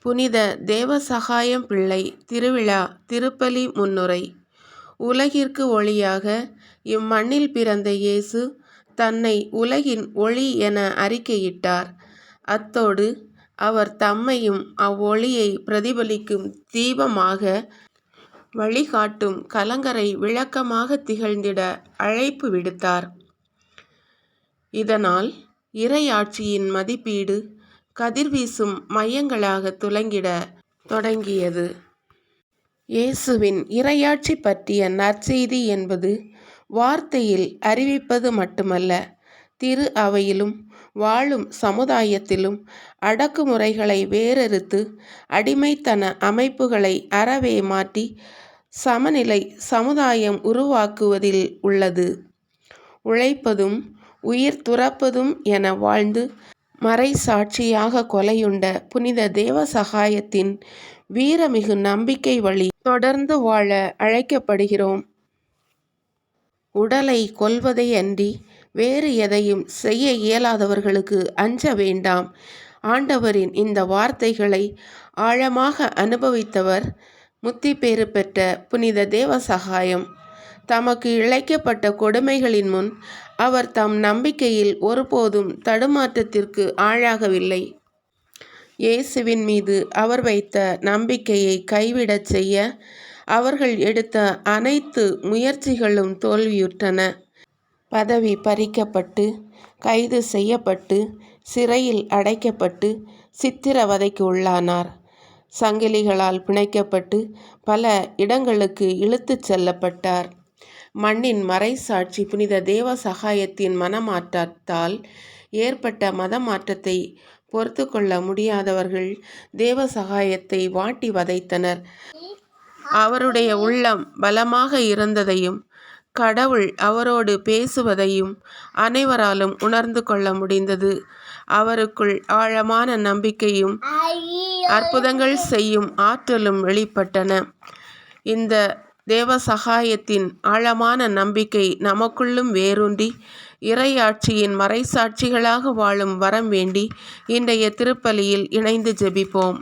புனித தேவசகாயம் பிள்ளை திருவிழா திருப்பலி முன்னுரை. உலகிற்கு ஒளியாக இம்மண்ணில் பிறந்த இயேசு தன்னை உலகின் ஒளி என அறிக்கையிட்டார். அத்தோடு அவர் தம்மையும் அவ்வொளியை பிரதிபலிக்கும் தீபமாக, வழிகாட்டும் கலங்கரை விளக்கமாக திகழ்ந்திட அழைப்பு விடுத்தார். இதனால் இறையாட்சியின் மதிப்பீடு கதிர்வீசும் மையங்களாக துலங்கிட தொடங்கியது. இயேசுவின் இறையாட்சி பற்றிய நற்செய்தி என்பது வார்த்தையில் அறிவிப்பது மட்டுமல்ல, திரு அவையிலும் வாழும் சமுதாயத்திலும் அடக்குமுறைகளை வேரறுத்து அடிமைத்தன அமைப்புகளை அறவே மாற்றி சமநிலை சமுதாயம் உருவாக்குவதில் உள்ளது. உழைப்பதும் உயிர் துறப்பதும் என வாழ்ந்து மறைசாட்சியாக கொலையுண்ட புனித தேவசகாயத்தின் வீரமிகு நம்பிக்கை வழி தொடர்ந்து வாழ அழைக்கப்படுகிறோம். உடலை கொல்வதை அன்றி வேறு எதையும் செய்ய இயலாதவர்களுக்கு அஞ்ச வேண்டாம். ஆண்டவரின் இந்த வார்த்தைகளை ஆழமாக அனுபவித்தவர் முத்திப்பேறு பெற்ற புனித தேவசகாயம். தமக்கு இழைக்கப்பட்ட கொடுமைகளின் முன் அவர் தம் நம்பிக்கையில் ஒருபோதும் தடுமாற்றத்திற்கு ஆளாகவில்லை. இயேசுவின் மீது அவர் வைத்த நம்பிக்கையை கைவிடச் செய்ய அவர்கள் எடுத்த அனைத்து முயற்சிகளும் தோல்வியுற்றன. பதவி பறிக்கப்பட்டு, கைது செய்யப்பட்டு, சிறையில் அடைக்கப்பட்டு, சித்திரவதைக்கு உள்ளானார். சங்கிலிகளால் பிணைக்கப்பட்டு பல இடங்களுக்கு இழுத்துச் செல்லப்பட்டார். மண்ணின் மறைசாட்சி புனித தேவசகாயத்தின் மனமாற்றத்தால் ஏற்பட்ட மதமாற்றத்தை பொறுத்து கொள்ள முடியாதவர்கள் தேவசகாயத்தை வாட்டி வதைத்தனர். அவருடைய உள்ளம் பலமாக இருந்ததையும் கடவுள் அவரோடு பேசுவதையும் அனைவராலும் உணர்ந்து கொள்ள முடிந்தது. அவருக்குள் ஆழமான நம்பிக்கையும் அற்புதங்கள் செய்யும் ஆற்றலும் வெளிப்பட்டன. இந்த தேவசகாயத்தின் ஆழமான நம்பிக்கை நமக்குள்ளும் வேரூன்றி இறையாட்சியின் மறைசாட்சிகளாக வாழும் வரம் வேண்டி இன்றைய திருப்பலியில் இணைந்து ஜெபிப்போம்.